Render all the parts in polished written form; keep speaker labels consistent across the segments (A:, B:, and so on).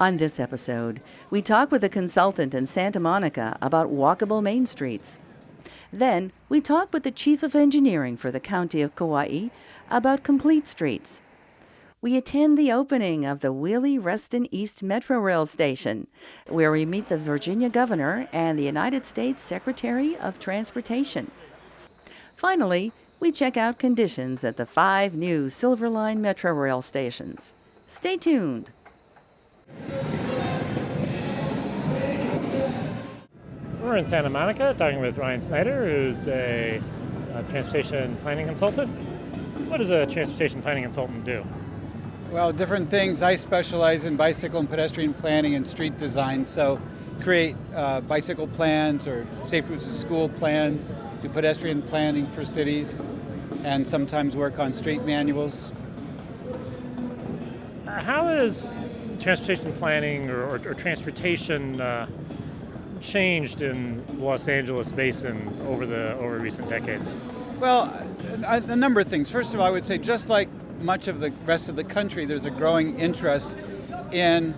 A: On this episode, we talk with a consultant in Santa Monica about walkable main streets. Then, we talk with the Chief of Engineering for the County of Kauai about complete streets. We attend the opening of the Wiehle-Reston East Metrorail Station, where we meet the Virginia Governor and the United States Secretary of Transportation. Finally, we check out conditions at the 5 new Silver Line Metrorail Stations. Stay tuned.
B: We're in Santa Monica talking with Ryan Snyder, who's a transportation planning consultant. What does a transportation planning consultant do?
C: Well, different things. I specialize in bicycle and pedestrian planning and street design, so create bicycle plans or safe routes to school plans, do pedestrian planning for cities, and sometimes work on street manuals.
B: How is transportation planning or transportation changed in the Los Angeles basin over recent decades?
C: Well, a number of things. First of all, I would say just like much of the rest of the country, there's a growing interest in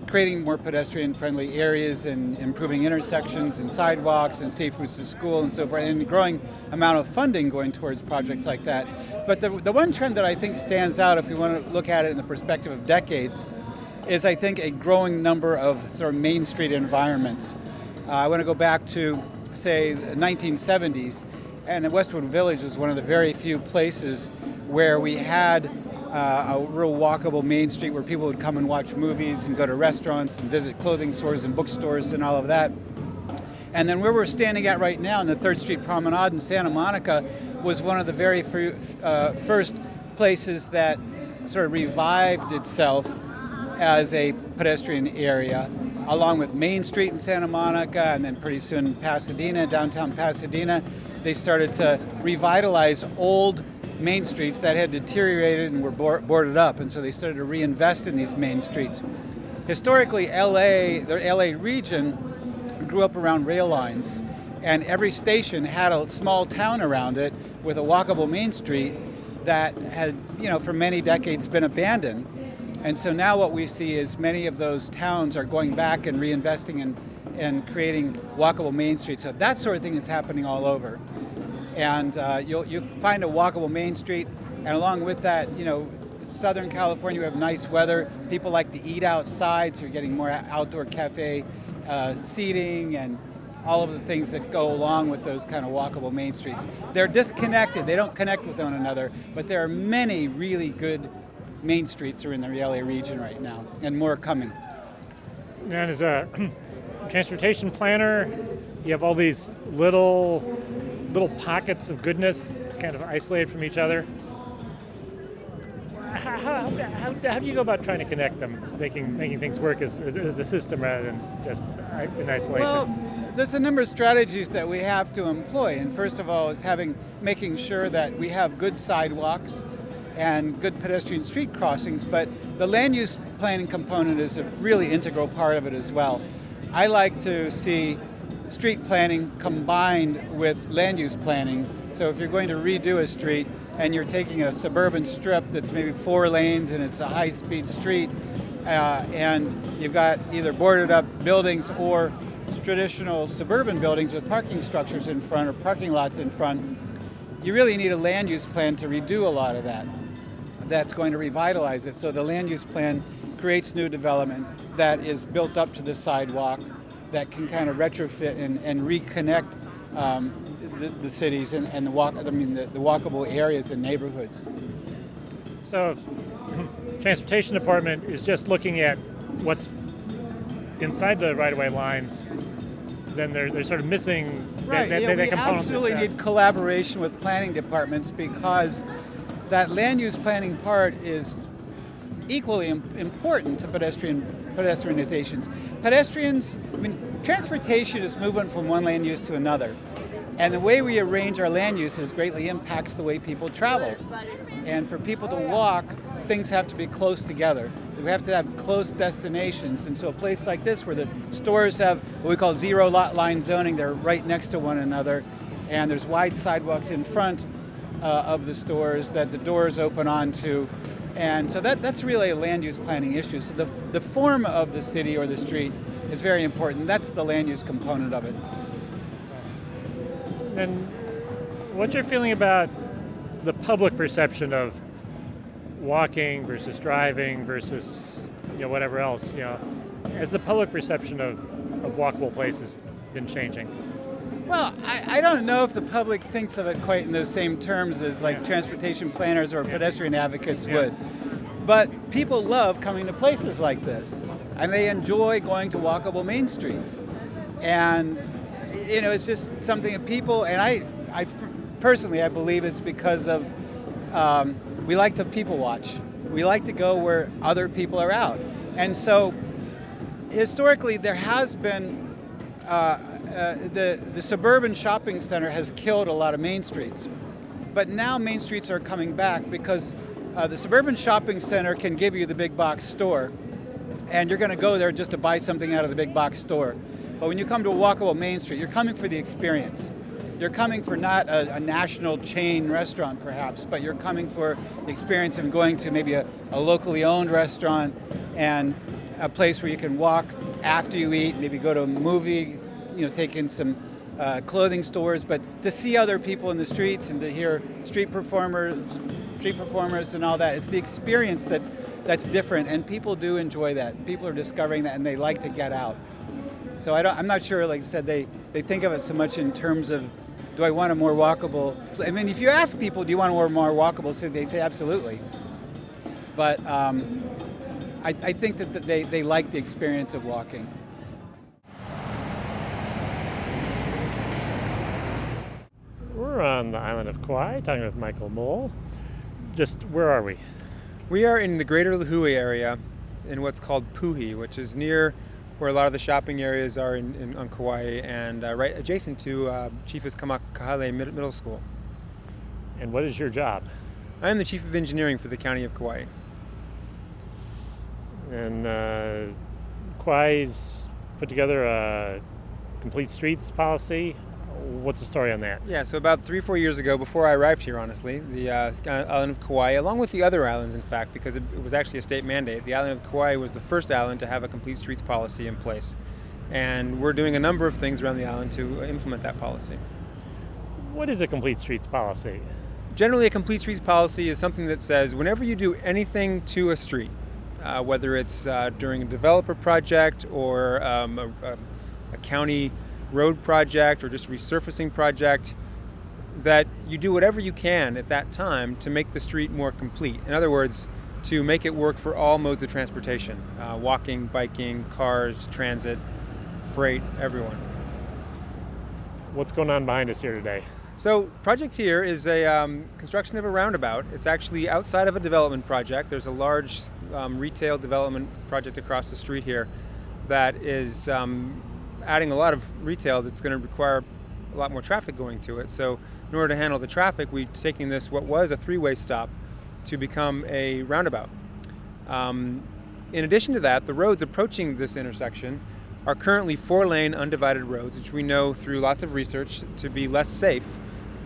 C: creating more pedestrian-friendly areas and improving intersections and sidewalks and safe routes to school and so forth, and a growing amount of funding going towards projects like that. But the one trend that I think stands out, if we want to look at it in the perspective of decades, is I think a growing number of sort of Main Street environments. I want to go back to, say, the 1970s, and Westwood Village was one of the very few places where we had a real walkable Main Street where people would come and watch movies and go to restaurants and visit clothing stores and bookstores and all of that. And then where we're standing at right now in the 3rd Street Promenade in Santa Monica was one of the very first places that sort of revived itself as a pedestrian area, along with Main Street in Santa Monica, and then pretty soon Pasadena, downtown Pasadena. They started to revitalize old main streets that had deteriorated and were boarded up, and so they started to reinvest in these main streets. Historically, the LA region grew up around rail lines, and every station had a small town around it with a walkable main street that had, for many decades been abandoned. And so now what we see is many of those towns are going back and reinvesting and creating walkable main streets. So that sort of thing is happening all over. And you'll find a walkable main street, and along with that, Southern California, we have nice weather. People like to eat outside, so you're getting more outdoor cafe seating and all of the things that go along with those kind of walkable main streets. They're disconnected. They don't connect with one another, but there are many really good main streets are in the LA region right now, and more coming.
B: And as a transportation planner, you have all these little pockets of goodness kind of isolated from each other. How do you go about trying to connect them, making things work as a system rather than just in isolation?
C: Well, there's a number of strategies that we have to employ, and first of all is making sure that we have good sidewalks and good pedestrian street crossings, but the land use planning component is a really integral part of it as well. I like to see street planning combined with land use planning. So if you're going to redo a street and you're taking a suburban strip that's maybe 4 lanes and it's a high-speed street, and you've got either boarded up buildings or traditional suburban buildings with parking structures in front or parking lots in front, you really need a land use plan to redo a lot of that. That's going to revitalize it. So the land use plan creates new development that is built up to the sidewalk, that can kind of retrofit and reconnect the cities and the walkable areas and neighborhoods.
B: So, if transportation department is just looking at what's inside the right-of-way lines, then they're sort of missing
C: right.
B: that component.
C: We absolutely need collaboration with planning departments, because that land use planning part is equally important to pedestrianizations. Transportation is movement from one land use to another. And the way we arrange our land uses greatly impacts the way people travel. And for people to walk, things have to be close together. We have to have close destinations. And so a place like this where the stores have what we call zero lot line zoning, they're right next to one another, and there's wide sidewalks in front of the stores that the doors open onto And so that's really a land use planning issue. So the form of the city or the street is very important. That's the land use component of it.
B: And what's your feeling about the public perception of walking versus driving versus whatever else? Has the public perception of walkable places been changing?
C: Well, I don't know if the public thinks of it quite in those same terms as like transportation planners or pedestrian advocates would. But people love coming to places like this, and they enjoy going to walkable main streets. And it's just something that people, and I personally, I believe it's because of we like to people watch. We like to go where other people are out. And so historically there has been the suburban shopping center has killed a lot of main streets. But now main streets are coming back because the suburban shopping center can give you the big box store, and you're going to go there just to buy something out of the big box store. But when you come to a walkable main street, you're coming for the experience. You're coming for not a national chain restaurant perhaps, but you're coming for the experience of going to maybe a locally owned restaurant and a place where you can walk after you eat, maybe go to a movie, take in some clothing stores, but to see other people in the streets and to hear street performers and all that. It's the experience that's different, and people do enjoy that. People are discovering that, and they like to get out. So I'm not sure, like I said, they think of it so much in terms of, do I want a more walkable? I mean, if you ask people, do you want a more walkable city, they say absolutely. But I think that they like the experience of walking.
B: We're on the island of Kauai, talking with Michael Mole. Just where are we?
D: We are in the greater Lihue area in what's called Puhi, which is near where a lot of the shopping areas are on Kauai, and right adjacent to Chiefus Kamakahale Middle School.
B: And what is your job?
D: I am the Chief of Engineering for the County of Kauai.
B: And Kauai's put together a complete streets policy. What's the story on that?
D: Yeah, so about 3-4 years ago, before I arrived here, honestly, the island of Kauai, along with the other islands, in fact, because it was actually a state mandate, the island of Kauai was the first island to have a complete streets policy in place. And we're doing a number of things around the island to implement that policy.
B: What is a complete streets policy?
D: Generally, a complete streets policy is something that says whenever you do anything to a street, whether it's during a developer project or a county road project or just resurfacing project, that you do whatever you can at that time to make the street more complete. In other words, to make it work for all modes of transportation, walking, biking, cars, transit, freight, everyone.
B: What's going on behind us here today?
D: So project here is a construction of a roundabout. It's actually outside of a development project. There's a large retail development project across the street here that is adding a lot of retail that's going to require a lot more traffic going to it. So in order to handle the traffic, we're taking this, what was a 3-way stop, to become a roundabout. In addition to that, the roads approaching this intersection are currently 4-lane undivided roads, which we know through lots of research to be less safe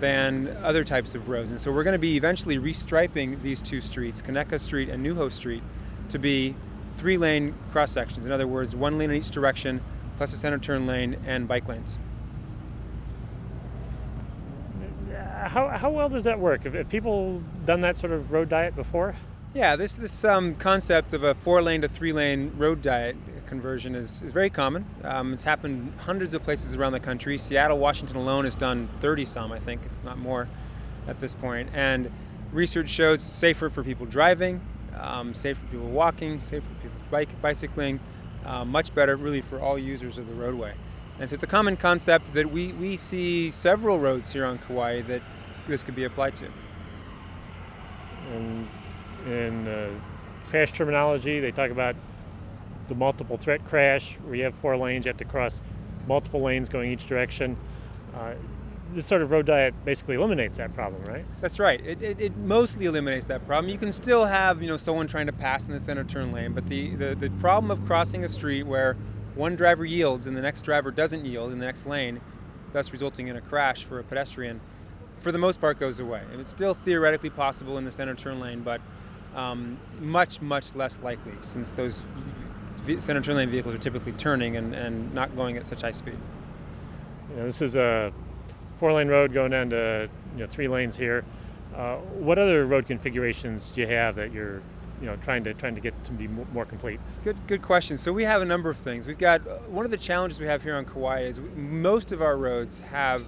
D: than other types of roads. And so we're going to be eventually restriping these two streets, Kaneka Street and Nuho Street, to be 3-lane cross sections. In other words, 1 lane in each direction, plus a center turn lane and bike lanes.
B: How well does that work? Have people done that sort of road diet before?
D: Yeah, this concept of a 4-lane to 3-lane road diet conversion is very common. It's happened hundreds of places around the country. Seattle, Washington alone has done 30-some, I think, if not more, at this point. And research shows it's safer for people driving, safer for people walking, safer for people bicycling, much better really for all users of the roadway. And so it's a common concept that we see several roads here on Kauai that this could be applied to.
B: And in crash terminology, they talk about the multiple threat crash, where you have 4 lanes, you have to cross multiple lanes going each direction. This sort of road diet basically eliminates that problem, right?
D: That's right. It mostly eliminates that problem. You can still have someone trying to pass in the center turn lane, but the problem of crossing a street where one driver yields and the next driver doesn't yield in the next lane, thus resulting in a crash for a pedestrian, for the most part goes away. And it's still theoretically possible in the center turn lane, but much less likely, since those center turn lane vehicles are typically turning and not going at such high speed.
B: This is a 4-lane road going down to 3 lanes here. What other road configurations do you have that you're trying to get to be more complete?
D: Good question. So we have a number of things. We've got one of the challenges we have here on Kauai is most of our roads have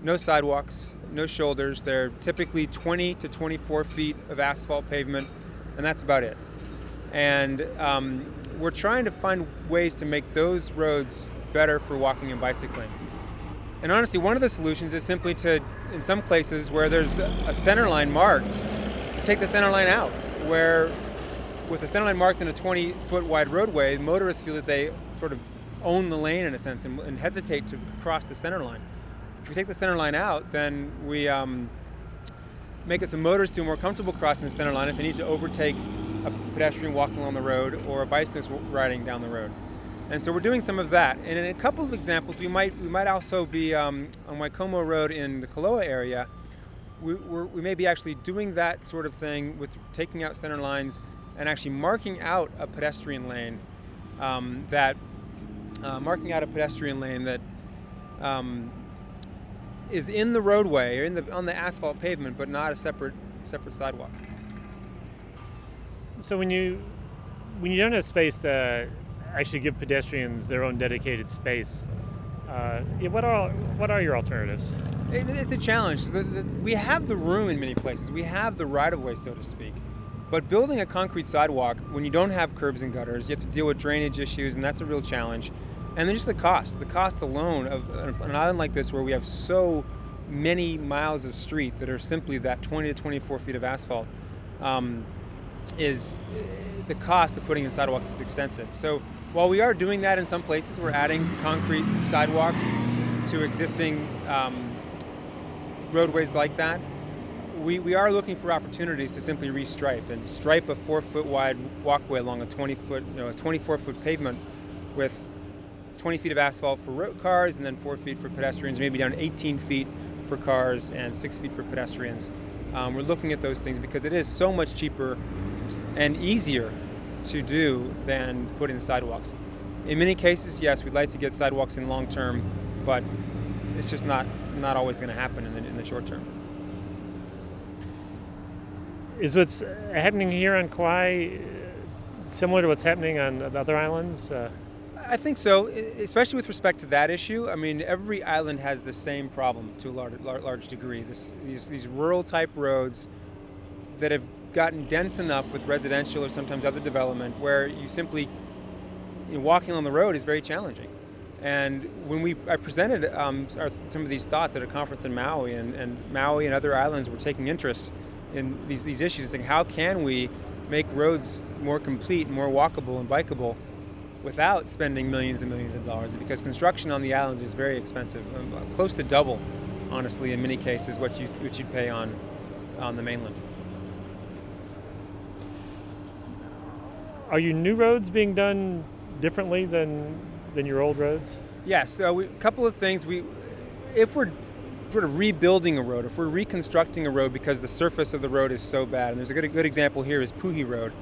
D: no sidewalks, no shoulders. They're typically 20 to 24 feet of asphalt pavement, and that's about it. And we're trying to find ways to make those roads better for walking and bicycling. And honestly, one of the solutions is simply to, in some places where there's a center line marked, take the center line out, where with a center line marked in a 20-foot wide roadway, motorists feel that they sort of own the lane in a sense and hesitate to cross the center line. If we take the center line out, then we make it so motorists feel more comfortable crossing the center line if they need to overtake a pedestrian walking along the road or a bicyclist riding down the road. And so we're doing some of that. And in a couple of examples, we might also be on Waikomo Road in the Kaloa area. We may be actually doing that sort of thing with taking out center lines and actually marking out a pedestrian lane that is in the roadway or on the asphalt pavement, but not a separate sidewalk.
B: So when you don't have space to actually give pedestrians their own dedicated space, what are your alternatives?
D: It's a challenge. We have the room in many places. We have the right-of-way, so to speak. But building a concrete sidewalk, when you don't have curbs and gutters, you have to deal with drainage issues, and that's a real challenge. And then just the cost alone of an island like this where we have so many miles of street that are simply that 20 to 24 feet of asphalt, is the cost of putting in sidewalks is extensive. So while we are doing that in some places, we're adding concrete sidewalks to existing roadways like that. We are looking for opportunities to simply restripe and stripe a 4-foot wide walkway along a 24-foot pavement with 20 feet of asphalt for cars and then 4 feet for pedestrians, maybe down 18 feet for cars and 6 feet for pedestrians. We're looking at those things because it is so much cheaper and easier to do than put in sidewalks. In many cases, yes, we'd like to get sidewalks in long term, but it's just not always going to happen in the short term.
B: Is what's happening here on Kauai similar to what's happening on the other islands?
D: I think so, especially with respect to that issue. I mean, every island has the same problem to a large degree. These rural type roads that have gotten dense enough with residential or sometimes other development where you simply, walking on the road is very challenging. And when I presented some of these thoughts at a conference in Maui, and Maui and other islands were taking interest in these issues, saying how can we make roads more complete, more walkable and bikeable without spending millions and millions of dollars, because construction on the islands is very expensive, close to double, honestly, in many cases, what you'd pay on the mainland.
B: Are your new roads being done differently than your old roads?
D: Yes, a couple of things. If we're sort of rebuilding a road, if we're reconstructing a road because the surface of the road is so bad, and there's a good example here is Puhi Road,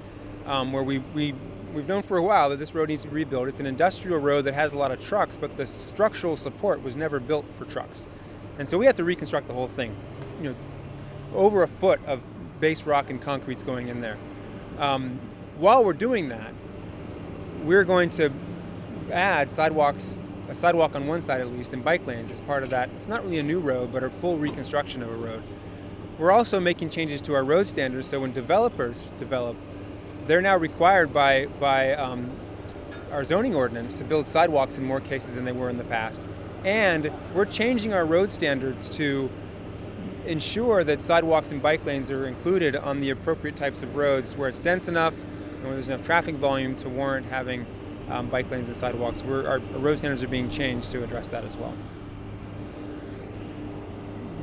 D: where we've known for a while that this road needs to be rebuilt. It's an industrial road that has a lot of trucks, but the structural support was never built for trucks. And so we have to reconstruct the whole thing. Over a foot of base rock and concrete's going in there. While we're doing that, we're going to add a sidewalk on one side at least, and bike lanes as part of that. It's not really a new road, but a full reconstruction of a road. We're also making changes to our road standards, so when developers develop, they're now required by our zoning ordinance to build sidewalks in more cases than they were in the past. And we're changing our road standards to ensure that sidewalks and bike lanes are included on the appropriate types of roads where it's dense enough and where there's enough traffic volume to warrant having bike lanes and sidewalks. Our road standards are being changed to address that as well.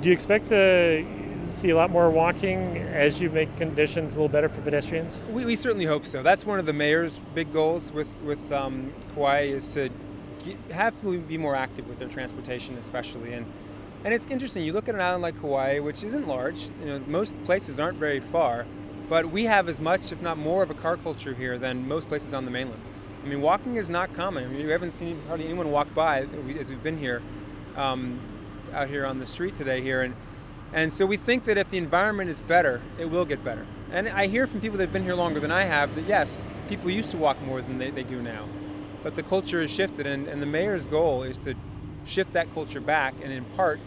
B: Do you expect to see a lot more walking as you make conditions a little better for pedestrians?
D: We certainly hope so. That's one of the mayor's big goals with Kauai, is to have people be more active with their transportation, especially. And it's interesting. You look at an island like Kauai, which isn't large. Most places aren't very far, But we have as much, if not more, of a car culture here than most places on the mainland. I mean, walking is not common. I mean, you haven't seen hardly anyone walk by as we've been here, out here on the street today here. And so we think that if the environment is better, it will get better. And I hear from people that have been here longer than I have that, yes, people used to walk more than they do now. But the culture has shifted, and the mayor's goal is to shift that culture back, and in part,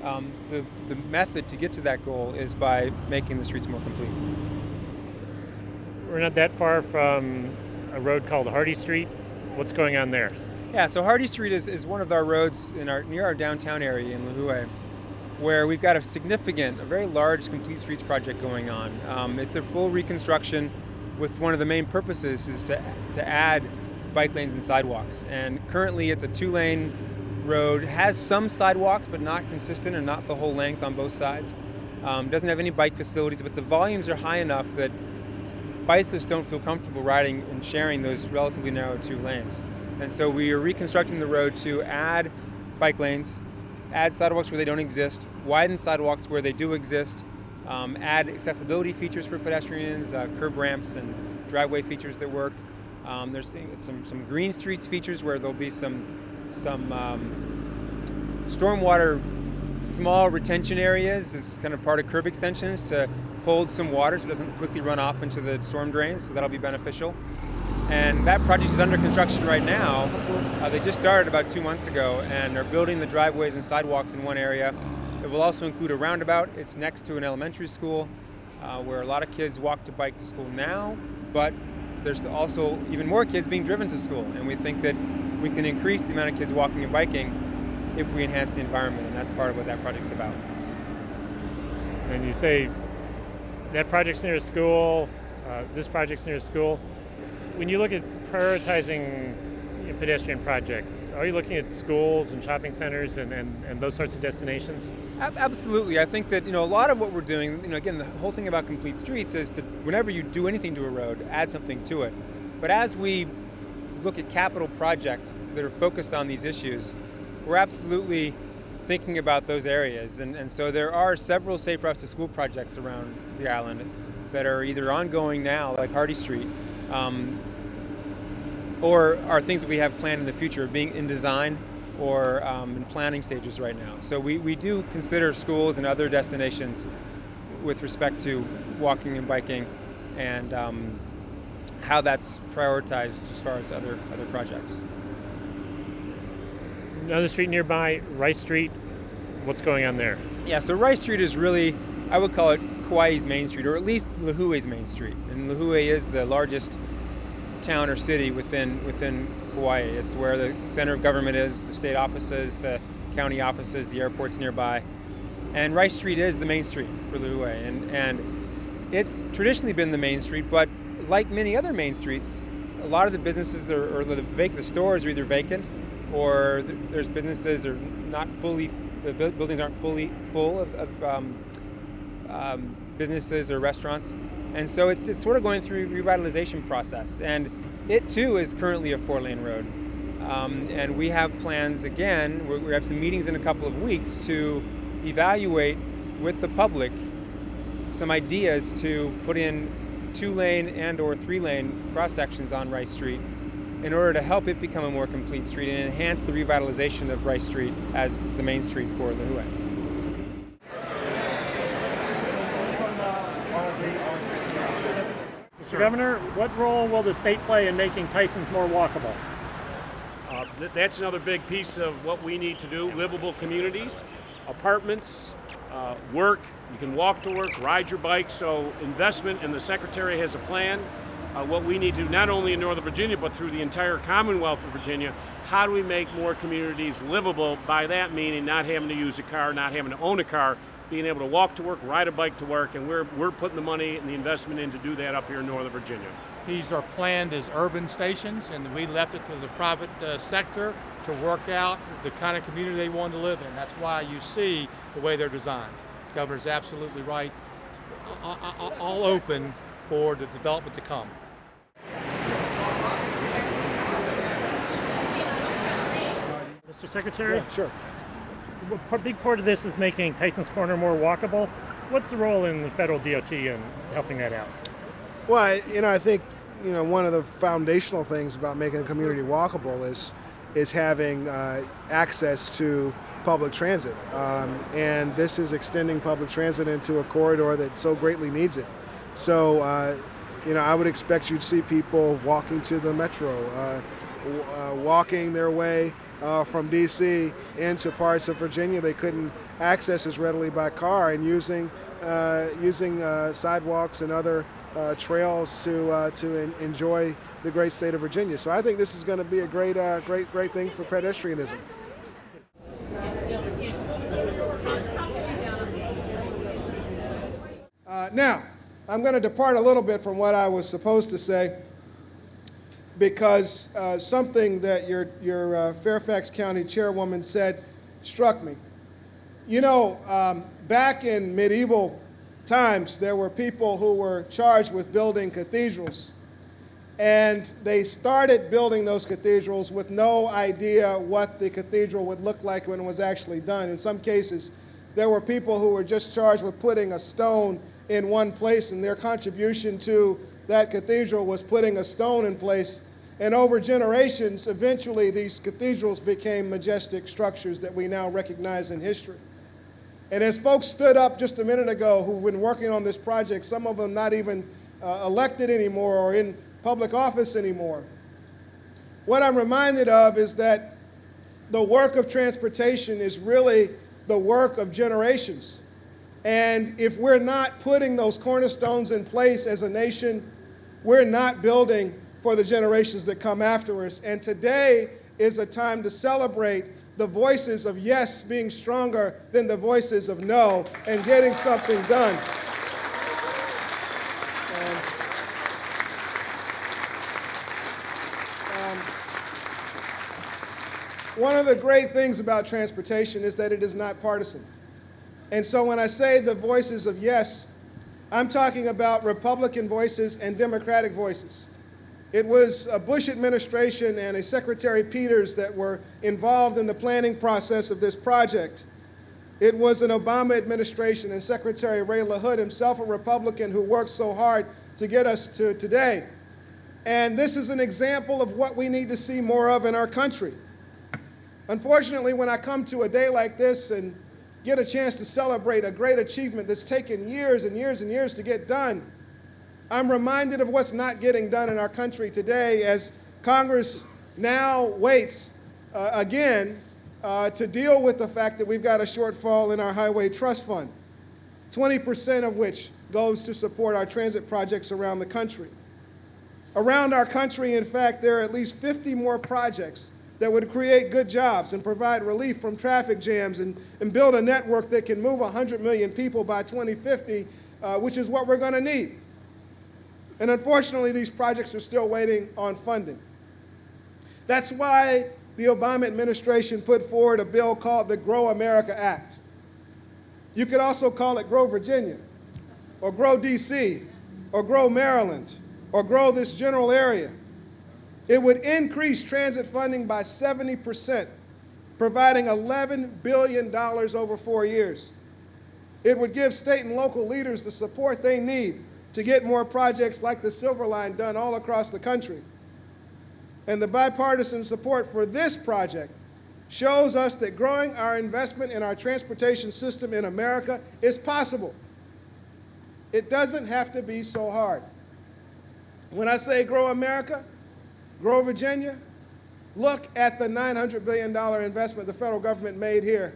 D: the method to get to that goal is by making the streets more complete.
B: We're not that far from a road called Hardy Street. What's going on there?
D: Yeah, so Hardy Street is one of our roads near our downtown area in Lihue, where we've got a very large complete streets project going on. It's a full reconstruction with one of the main purposes is to add bike lanes and sidewalks. And currently it's a 2-lane road, has some sidewalks but not consistent or not the whole length on both sides. Doesn't have any bike facilities, but the volumes are high enough that bicyclists don't feel comfortable riding and sharing those relatively narrow 2 lanes. And so we are reconstructing the road to add bike lanes, add sidewalks where they don't exist, widen sidewalks where they do exist, add accessibility features for pedestrians, curb ramps and driveway features that work. There's some green streets features where there'll be some stormwater small retention areas as kind of part of curb extensions to hold some water so it doesn't quickly run off into the storm drains, so that'll be beneficial. And that project is under construction right now. They just started about 2 months ago and are building the driveways and sidewalks in one area. It will also include a roundabout. It's next to an elementary school where a lot of kids walk to bike to school now, but there's also even more kids being driven to school. And we think that we can increase the amount of kids walking and biking if we enhance the environment, and that's part of what that project's about.
B: And you say that project's near a school, this project's near a school. When you look at prioritizing pedestrian projects, are you looking at schools and shopping centers and those sorts of destinations?
D: Absolutely. I think that a lot of what we're doing, again, the whole thing about complete streets is to, whenever you do anything to a road, add something to it. But as we look at capital projects that are focused on these issues, we're absolutely thinking about those areas. And so there are several Safe Routes to School projects around the island that are either ongoing now, like Hardy Street, or are things that we have planned in the future, being in design or in planning stages right now. So we do consider schools and other destinations with respect to walking and biking and how that's prioritized as far as other projects.
B: Another street nearby, Rice Street, what's going on there? Yeah,
D: so Rice Street is really, I would call it Kauai's Main Street, or at least Lihue's Main Street. And Lihue is the largest town or city within Kauai. It's where the center of government is, the state offices, the county offices, the airport's nearby. And Rice Street is the main street for Lihue. And it's traditionally been the main street, but like many other main streets, a lot of the businesses or the stores are either vacant, or there's businesses are not fully, the buildings aren't fully full of businesses or restaurants. And so it's sort of going through a revitalization process. And it too is currently a 4-lane road. And we have plans, again, we have some meetings in a couple of weeks to evaluate with the public some ideas to put in 2-lane and or 3-lane cross sections on Rice Street in order to help it become a more complete street and enhance the revitalization of Rice Street as the main street for Lihue.
B: Mr. Governor, what role will the state play in making Tysons more walkable?
E: That's another big piece of what we need to do. Livable communities, apartments, work. You can walk to work, ride your bike. So investment, and the Secretary has a plan. What we need to do, not only in Northern Virginia, but through the entire Commonwealth of Virginia, how do we make more communities livable? By that meaning not having to use a car, not having to own a car, being able to walk to work, ride a bike to work, and we're putting the money and the investment in to do that up here in Northern Virginia.
F: These are planned as urban stations, and we left it to the private sector to work out the kind of community they want to live in. That's why you see the way they're designed. The governor's absolutely right. All open for the development to come.
B: Mr. Secretary?
F: Yeah, sure.
B: A big part of this is making Tysons Corner more walkable. What's the role in the federal DOT in helping that out?
G: Well, I think, one of the foundational things about making a community walkable is having access to public transit. And this is extending public transit into a corridor that so greatly needs it. So, I would expect you to see people walking to the metro, walking their way from D.C. into parts of Virginia they couldn't access as readily by car, and using sidewalks and other trails to enjoy the great state of Virginia. So I think this is going to be a great thing for pedestrianism. Now, I'm going to depart a little bit from what I was supposed to say, because something that your Fairfax County chairwoman said struck me. Back in medieval times, there were people who were charged with building cathedrals. And they started building those cathedrals with no idea what the cathedral would look like when it was actually done. In some cases, there were people who were just charged with putting a stone in one place, and their contribution to that cathedral was putting a stone in place. And over generations, eventually these cathedrals became majestic structures that we now recognize in history. And as folks stood up just a minute ago who've been working on this project, some of them not even elected anymore or in public office anymore, what I'm reminded of is that the work of transportation is really the work of generations. And if we're not putting those cornerstones in place as a nation, we're not building for the generations that come after us. And today is a time to celebrate the voices of yes being stronger than the voices of no, and getting something done. One of the great things about transportation is that it is not partisan. And so when I say the voices of yes, I'm talking about Republican voices and Democratic voices. It was a Bush administration and a Secretary Peters that were involved in the planning process of this project. It was an Obama administration and Secretary Ray LaHood, himself a Republican, who worked so hard to get us to today. And this is an example of what we need to see more of in our country. Unfortunately, when I come to a day like this and get a chance to celebrate a great achievement that's taken years and years and years to get done, I'm reminded of what's not getting done in our country today, as Congress now waits again to deal with the fact that we've got a shortfall in our highway trust fund, 20% of which goes to support our transit projects around the country. Around our country, in fact, there are at least 50 more projects that would create good jobs and provide relief from traffic jams and build a network that can move 100 million people by 2050, which is what we're going to need. And unfortunately, these projects are still waiting on funding. That's why the Obama administration put forward a bill called the Grow America Act. You could also call it Grow Virginia, or Grow DC, or Grow Maryland, or Grow this general area. It would increase transit funding by 70%, providing $11 billion over 4 years. It would give state and local leaders the support they need to get more projects like the Silver Line done all across the country. And the bipartisan support for this project shows us that growing our investment in our transportation system in America is possible. It doesn't have to be so hard. When I say grow America, grow Virginia, look at the $900 billion investment the federal government made here.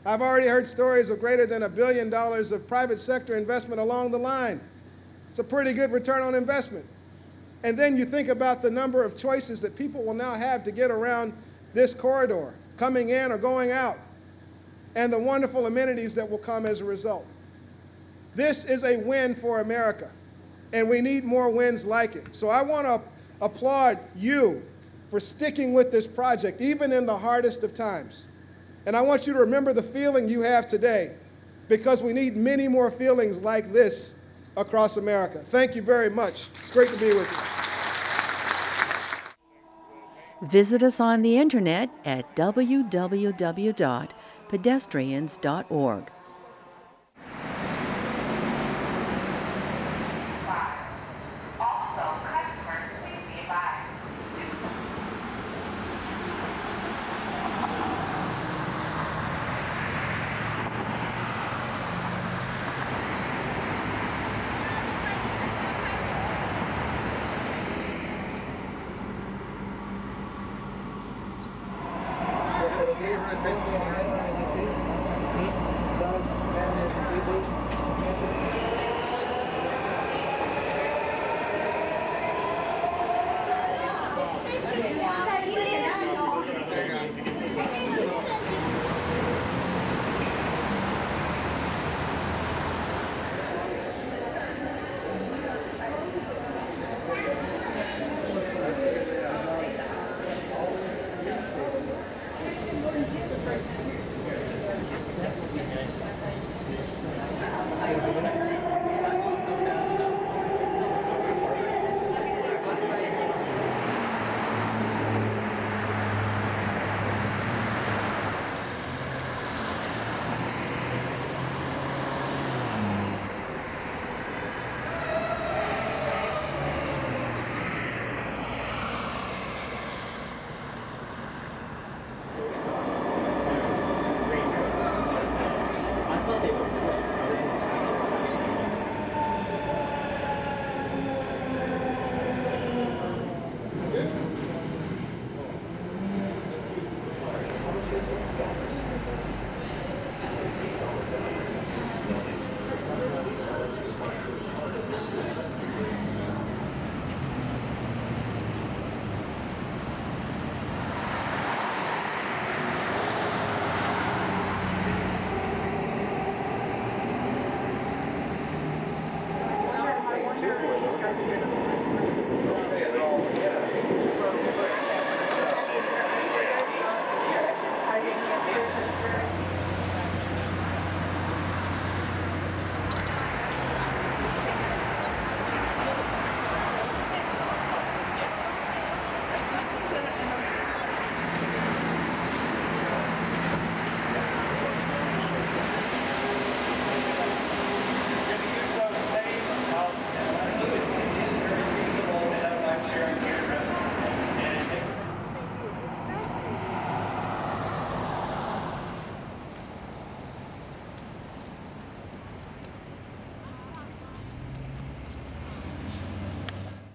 G: I've already heard stories of greater than $1 billion of private sector investment along the line. It's a pretty good return on investment. And then you think about the number of choices that people will now have to get around this corridor, coming in or going out, and the wonderful amenities that will come as a result. This is a win for America, and we need more wins like it. So I want to applaud you for sticking with this project, even in the hardest of times. And I want you to remember the feeling you have today, because we need many more feelings like this across America. Thank you very much. It's great to be with you.
A: Visit us on the internet at www.pedestrians.org.
H: Untitled Chapter.